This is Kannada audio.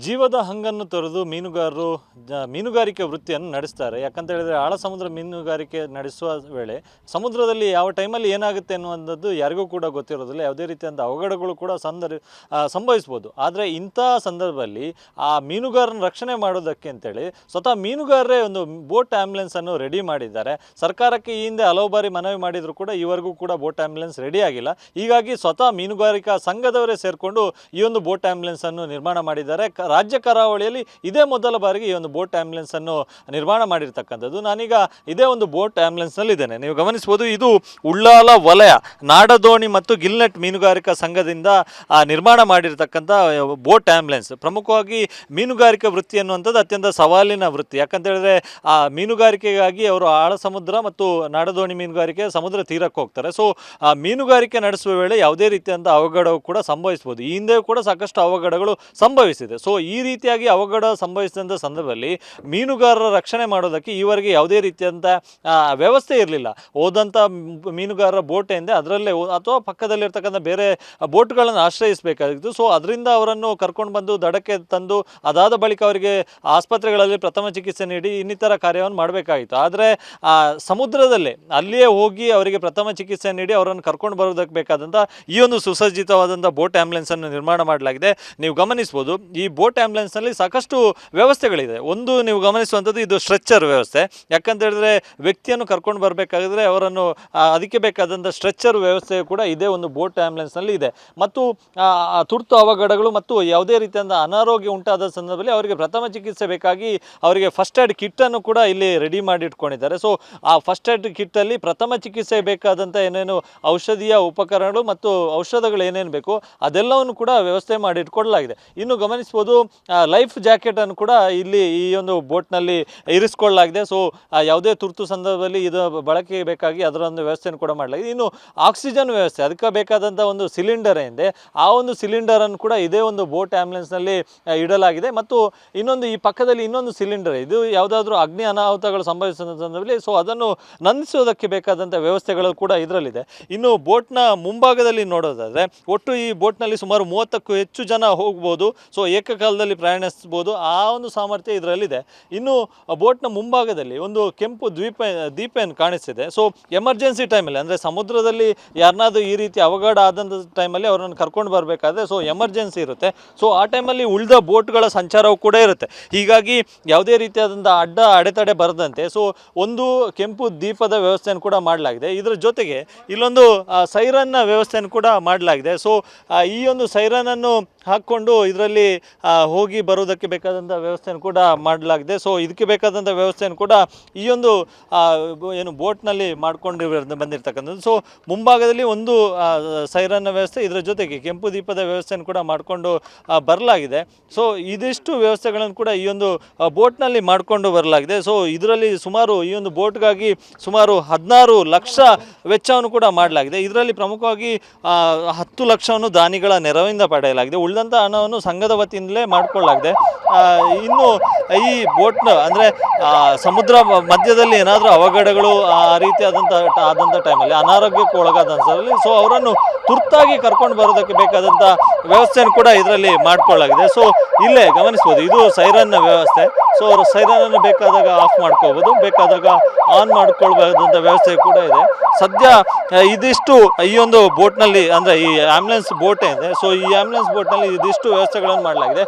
ಜೀವದ ಹಂಗನ್ನು ತೊರೆದು ಮೀನುಗಾರರು ಮೀನುಗಾರಿಕೆ ವೃತ್ತಿಯನ್ನು ನಡೆಸ್ತಾರೆ. ಯಾಕಂತ ಹೇಳಿದರೆ ಆಳ ಸಮುದ್ರ ಮೀನುಗಾರಿಕೆ ನಡೆಸುವ ವೇಳೆ ಸಮುದ್ರದಲ್ಲಿ ಯಾವ ಟೈಮಲ್ಲಿ ಏನಾಗುತ್ತೆ ಅನ್ನುವಂಥದ್ದು ಯಾರಿಗೂ ಕೂಡ ಗೊತ್ತಿರೋದಿಲ್ಲ. ಯಾವುದೇ ರೀತಿಯಾದ ಅವಘಡಗಳು ಕೂಡ ಸಂಭವಿಸ್ಬೋದು. ಆದರೆ ಇಂಥ ಸಂದರ್ಭದಲ್ಲಿ ಆ ಮೀನುಗಾರನ ರಕ್ಷಣೆ ಮಾಡೋದಕ್ಕೆ ಅಂತೇಳಿ ಸ್ವತಃ ಮೀನುಗಾರರೇ ಒಂದು ಬೋಟ್ ಆ್ಯಂಬುಲೆನ್ಸನ್ನು ರೆಡಿ ಮಾಡಿದ್ದಾರೆ. ಸರ್ಕಾರಕ್ಕೆ ಈ ಹಿಂದೆ ಹಲವು ಬಾರಿ ಮನವಿ ಮಾಡಿದರೂ ಕೂಡ ಈವರೆಗೂ ಕೂಡ ಬೋಟ್ ಆ್ಯಂಬುಲೆನ್ಸ್ ರೆಡಿ ಆಗಿಲ್ಲ. ಹೀಗಾಗಿ ಸ್ವತಃ ಮೀನುಗಾರಿಕಾ ಸಂಘದವರೇ ಸೇರಿಕೊಂಡು ಈ ಒಂದು ಬೋಟ್ ಆ್ಯಂಬುಲೆನ್ಸನ್ನು ನಿರ್ಮಾಣ ಮಾಡಿದ್ದಾರೆ. ರಾಜ್ಯ ಕರಾವಳಿಯಲ್ಲಿ ಇದೇ ಮೊದಲ ಬಾರಿಗೆ ಈ ಒಂದು ಬೋಟ್ ಆ್ಯಂಬುಲೆನ್ಸನ್ನು ನಿರ್ಮಾಣ ಮಾಡಿರ್ತಕ್ಕಂಥದ್ದು. ನಾನೀಗ ಇದೇ ಒಂದು ಬೋಟ್ ಆ್ಯಂಬುಲೆನ್ಸ್ನಲ್ಲಿ ಇದ್ದೇನೆ. ನೀವು ಗಮನಿಸ್ಬೋದು, ಇದು ಉಳ್ಳಾಲ ವಲಯ ನಾಡದೋಣಿ ಮತ್ತು ಗಿಲ್ನೆಟ್ ಮೀನುಗಾರಿಕಾ ಸಂಘದಿಂದ ನಿರ್ಮಾಣ ಮಾಡಿರ್ತಕ್ಕಂಥ ಬೋಟ್ ಆ್ಯಂಬುಲೆನ್ಸ್. ಪ್ರಮುಖವಾಗಿ ಮೀನುಗಾರಿಕಾ ವೃತ್ತಿ ಅನ್ನುವಂಥದ್ದು ಅತ್ಯಂತ ಸವಾಲಿನ ವೃತ್ತಿ. ಯಾಕಂತ ಹೇಳಿದ್ರೆ ಆ ಮೀನುಗಾರಿಕೆಗಾಗಿ ಅವರು ಆಳ ಸಮುದ್ರ ಮತ್ತು ನಾಡದೋಣಿ ಮೀನುಗಾರಿಕೆ ಸಮುದ್ರ ತೀರಕ್ಕೆ ಹೋಗ್ತಾರೆ. ಸೊ ಆ ಮೀನುಗಾರಿಕೆ ನಡೆಸುವ ವೇಳೆ ಯಾವುದೇ ರೀತಿಯಾದ ಅವಘಡವು ಕೂಡ ಸಂಭವಿಸ್ಬೋದು. ಈ ಹಿಂದೆ ಕೂಡ ಸಾಕಷ್ಟು ಅವಘಡಗಳು ಸಂಭವಿಸಿದೆ. ಸೊ ಈ ರೀತಿಯಾಗಿ ಅವಘಡ ಸಂಭವಿಸಿದಂಥ ಸಂದರ್ಭದಲ್ಲಿ ಮೀನುಗಾರರ ರಕ್ಷಣೆ ಮಾಡೋದಕ್ಕೆ ಈವರೆಗೆ ಯಾವುದೇ ರೀತಿಯಂಥ ವ್ಯವಸ್ಥೆ ಇರಲಿಲ್ಲ. ಹೋದಂಥ ಮೀನುಗಾರರ ಬೋಟ್ ಎಂದೇ ಅದರಲ್ಲೇ ಅಥವಾ ಪಕ್ಕದಲ್ಲಿರ್ತಕ್ಕಂಥ ಬೇರೆ ಬೋಟ್ಗಳನ್ನು ಆಶ್ರಯಿಸಬೇಕಾಗಿತ್ತು. ಸೊ ಅದರಿಂದ ಅವರನ್ನು ಕರ್ಕೊಂಡು ಬಂದು ದಡಕ್ಕೆ ತಂದು ಅದಾದ ಬಳಿಕ ಅವರಿಗೆ ಆಸ್ಪತ್ರೆಗಳಲ್ಲಿ ಪ್ರಥಮ ಚಿಕಿತ್ಸೆ ನೀಡಿ ಇನ್ನಿತರ ಕಾರ್ಯವನ್ನು ಮಾಡಬೇಕಾಗಿತ್ತು. ಆದರೆ ಸಮುದ್ರದಲ್ಲೇ ಅಲ್ಲಿಯೇ ಹೋಗಿ ಅವರಿಗೆ ಪ್ರಥಮ ಚಿಕಿತ್ಸೆ ನೀಡಿ ಅವರನ್ನು ಕರ್ಕೊಂಡು ಬರೋದಕ್ಕೆ ಬೇಕಾದಂಥ ಈ ಒಂದು ಸುಸಜ್ಜಿತವಾದಂಥ ಬೋಟ್ ಆ್ಯಂಬುಲೆನ್ಸನ್ನು ನಿರ್ಮಾಣ ಮಾಡಲಾಗಿದೆ. ನೀವು ಗಮನಿಸ್ಬೋದು, ಈ ಬೋಟ್ ಆ್ಯಂಬುಲೆನ್ಸ್ನಲ್ಲಿ ಸಾಕಷ್ಟು ವ್ಯವಸ್ಥೆಗಳಿದೆ. ಒಂದು ನೀವು ಗಮನಿಸುವಂಥದ್ದು ಇದು ಸ್ಟ್ರೆಚ್ಚರ್ ವ್ಯವಸ್ಥೆ. ಯಾಕಂತ ಹೇಳಿದ್ರೆ ವ್ಯಕ್ತಿಯನ್ನು ಕರ್ಕೊಂಡು ಬರಬೇಕಾದ್ರೆ ಅವರನ್ನು ಅದಕ್ಕೆ ಬೇಕಾದಂಥ ಸ್ಟ್ರೆಚ್ಚರ್ ವ್ಯವಸ್ಥೆ ಕೂಡ ಇದೇ ಒಂದು ಬೋಟ್ ಆ್ಯಂಬುಲೆನ್ಸ್ನಲ್ಲಿ ಇದೆ. ಮತ್ತು ತುರ್ತು ಅವಘಡಗಳು ಮತ್ತು ಯಾವುದೇ ರೀತಿಯಾದ ಅನಾರೋಗ್ಯ ಉಂಟಾದ ಸಂದರ್ಭದಲ್ಲಿ ಅವರಿಗೆ ಪ್ರಥಮ ಚಿಕಿತ್ಸೆ ಬೇಕಾಗಿ ಅವರಿಗೆ ಫಸ್ಟ್ ಏಡ್ ಕಿಟ್ಟನ್ನು ಕೂಡ ಇಲ್ಲಿ ರೆಡಿ ಮಾಡಿ ಇಟ್ಕೊಂಡಿದ್ದಾರೆ. ಸೊ ಆ ಫಸ್ಟ್ ಏಡ್ ಕಿಟ್ಟಲ್ಲಿ ಪ್ರಥಮ ಚಿಕಿತ್ಸೆ ಬೇಕಾದಂಥ ಏನೇನು ಔಷಧೀಯ ಉಪಕರಣಗಳು ಮತ್ತು ಔಷಧಗಳು ಏನೇನು ಬೇಕು ಅದೆಲ್ಲವನ್ನು ಕೂಡ ವ್ಯವಸ್ಥೆ ಮಾಡಿ ಇಟ್ಕೊಳ್ಳಲಾಗಿದೆ. ಇನ್ನು ಗಮನಿಸ್ಬೋದು, ಲೈಫ್ ಜಾಕೆಟನ್ನು ಕೂಡ ಇಲ್ಲಿ ಈ ಒಂದು ಬೋಟ್ನಲ್ಲಿ ಇರಿಸ್ಕೊಳ್ಳಲಾಗಿದೆ. ಸೊ ಯಾವುದೇ ತುರ್ತು ಸಂದರ್ಭದಲ್ಲಿ ಇದು ಬಳಕೆಗೆ ಬೇಕಾಗಿ ಅದರ ಒಂದು ವ್ಯವಸ್ಥೆಯನ್ನು ಕೂಡ ಮಾಡಲಾಗಿದೆ. ಇನ್ನು ಆಕ್ಸಿಜನ್ ವ್ಯವಸ್ಥೆ, ಅದಕ್ಕೆ ಬೇಕಾದಂಥ ಒಂದು ಸಿಲಿಂಡರ್ ಏನಿದೆ ಆ ಒಂದು ಸಿಲಿಂಡರನ್ನು ಕೂಡ ಇದೇ ಒಂದು ಬೋಟ್ ಆ್ಯಂಬುಲೆನ್ಸ್ನಲ್ಲಿ ಇಡಲಾಗಿದೆ. ಮತ್ತು ಇನ್ನೊಂದು ಈ ಪಕ್ಕದಲ್ಲಿ ಇನ್ನೊಂದು ಸಿಲಿಂಡರ್, ಇದು ಯಾವುದಾದ್ರೂ ಅಗ್ನಿ ಅನಾಹುತಗಳು ಸಂಭವಿಸಿದ ಸಂದರ್ಭದಲ್ಲಿ ಸೊ ಅದನ್ನು ನಂದಿಸೋದಕ್ಕೆ ಬೇಕಾದಂಥ ವ್ಯವಸ್ಥೆಗಳು ಕೂಡ ಇದರಲ್ಲಿದೆ. ಇನ್ನು ಬೋಟ್ನ ಮುಂಭಾಗದಲ್ಲಿ ನೋಡೋದಾದರೆ ಒಟ್ಟು ಈ ಬೋಟ್ನಲ್ಲಿ ಸುಮಾರು 30ಕ್ಕೂ ಹೆಚ್ಚು ಜನ ಹೋಗ್ಬೋದು. ಸೊ ಏಕಕಾಲದಲ್ಲಿ ಪ್ರಯಾಣಿಸ್ಬೋದು, ಆ ಒಂದು ಸಾಮರ್ಥ್ಯ ಇದರಲ್ಲಿದೆ. ಇನ್ನು ಬೋಟ್ನ ಮುಂಭಾಗದಲ್ಲಿ ಒಂದು ಕೆಂಪು ದೀಪ ಏನು ಕಾಣಿಸ್ತಿದೆ. ಸೊ ಎಮರ್ಜೆನ್ಸಿ ಟೈಮಲ್ಲಿ ಅಂದರೆ ಸಮುದ್ರದಲ್ಲಿ ಯಾರನ್ನಾದ್ರೂ ಈ ರೀತಿ ಅವಘಡ ಆದಂಥ ಟೈಮಲ್ಲಿ ಅವರನ್ನು ಕರ್ಕೊಂಡು ಬರಬೇಕಾದ್ರೆ ಸೊ ಎಮರ್ಜೆನ್ಸಿ ಇರುತ್ತೆ. ಸೊ ಆ ಟೈಮಲ್ಲಿ ಉಳಿದ ಬೋಟ್ಗಳ ಸಂಚಾರವು ಕೂಡ ಇರುತ್ತೆ. ಹೀಗಾಗಿ ಯಾವುದೇ ರೀತಿಯಾದಂಥ ಅಡೆತಡೆ ಬರದಂತೆ ಸೊ ಒಂದು ಕೆಂಪು ದೀಪದ ವ್ಯವಸ್ಥೆಯನ್ನು ಕೂಡ ಮಾಡಲಾಗಿದೆ. ಇದರ ಜೊತೆಗೆ ಇಲ್ಲೊಂದು ಸೈರನ್ನ ವ್ಯವಸ್ಥೆಯನ್ನು ಕೂಡ ಮಾಡಲಾಗಿದೆ. ಸೊ ಈ ಒಂದು ಸೈರನನ್ನು ಹಾಕ್ಕೊಂಡು ಇದರಲ್ಲಿ ಹೋಗಿ ಬರೋದಕ್ಕೆ ಬೇಕಾದಂಥ ವ್ಯವಸ್ಥೆಯನ್ನು ಕೂಡ ಮಾಡಲಾಗಿದೆ. ಸೊ ಇದಕ್ಕೆ ಬೇಕಾದಂಥ ವ್ಯವಸ್ಥೆಯನ್ನು ಕೂಡ ಈ ಒಂದು ಏನು ಬೋಟ್ನಲ್ಲಿ ಮಾಡ್ಕೊಂಡು ಬಂದಿರತಕ್ಕಂಥದ್ದು. ಸೊ ಮುಂಭಾಗದಲ್ಲಿ ಒಂದು ಸೈರನ್ನ ವ್ಯವಸ್ಥೆ, ಇದರ ಜೊತೆಗೆ ಕೆಂಪು ದೀಪದ ವ್ಯವಸ್ಥೆಯನ್ನು ಕೂಡ ಮಾಡಿಕೊಂಡು ಬರಲಾಗಿದೆ. ಸೊ ಇದಿಷ್ಟು ವ್ಯವಸ್ಥೆಗಳನ್ನು ಕೂಡ ಈ ಒಂದು ಬೋಟ್ನಲ್ಲಿ ಮಾಡಿಕೊಂಡು ಬರಲಾಗಿದೆ. ಸೊ ಇದರಲ್ಲಿ ಸುಮಾರು ಈ ಒಂದು ಬೋಟ್ಗಾಗಿ ಸುಮಾರು 16 ಲಕ್ಷ ವೆಚ್ಚವನ್ನು ಕೂಡ ಮಾಡಲಾಗಿದೆ. ಇದರಲ್ಲಿ ಪ್ರಮುಖವಾಗಿ 10 ಲಕ್ಷವನ್ನು ದಾನಿಗಳ ನೆರವಿಂದ ಪಡೆಯಲಾಗಿದೆ. ಉಳಿದಂಥ ಹಣವನ್ನು ಸಂಘದ ವತಿಯಿಂದಲೇ ಮಾಡಿಕೊಳ್ಳಲಾಗಿದೆ. ಇನ್ನು ಈ ಬೋಟ್ನ ಅಂದರೆ ಸಮುದ್ರ ಮಧ್ಯದಲ್ಲಿ ಏನಾದರೂ ಅವಘಡಗಳು ಆ ರೀತಿಯಾದಂಥ ಟೈಮಲ್ಲಿ ಅನಾರೋಗ್ಯಕ್ಕೆ ಒಳಗಾದ ಸಂದರ್ಭದಲ್ಲಿ ಸೊ ಅವರನ್ನು ತುರ್ತಾಗಿ ಕರ್ಕೊಂಡು ಬರೋದಕ್ಕೆ ಬೇಕಾದಂಥ ವ್ಯವಸ್ಥೆಯನ್ನು ಕೂಡ ಇದರಲ್ಲಿ ಮಾಡಿಕೊಳ್ಳಲಾಗಿದೆ. ಸೊ ಇಲ್ಲೇ ಗಮನಿಸ್ಬೋದು, ಇದು ಸೈರನ್ನ ವ್ಯವಸ್ಥೆ. ಸೊ ಸೈರನನ್ನು ಬೇಕಾದಾಗ ಆಫ್ ಮಾಡ್ಕೋಬೋದು, ಬೇಕಾದಾಗ ಆನ್ ಮಾಡ್ಕೊಳ್ಬಹುದಂಥ ವ್ಯವಸ್ಥೆ ಕೂಡ ಇದೆ. ಸದ್ಯ ಇದಿಷ್ಟು ಈ ಒಂದು ಬೋಟ್ನಲ್ಲಿ ಅಂದರೆ ಈ ಆ್ಯಂಬುಲೆನ್ಸ್ ಬೋಟ್ ಇದೆ. ಸೊ ಈ ಆ್ಯಂಬುಲೆನ್ಸ್ ಬೋಟ್ನಲ್ಲಿ ಇದಿಷ್ಟು ವ್ಯವಸ್ಥೆಗಳನ್ನು ಮಾಡಲಾಗಿದೆ.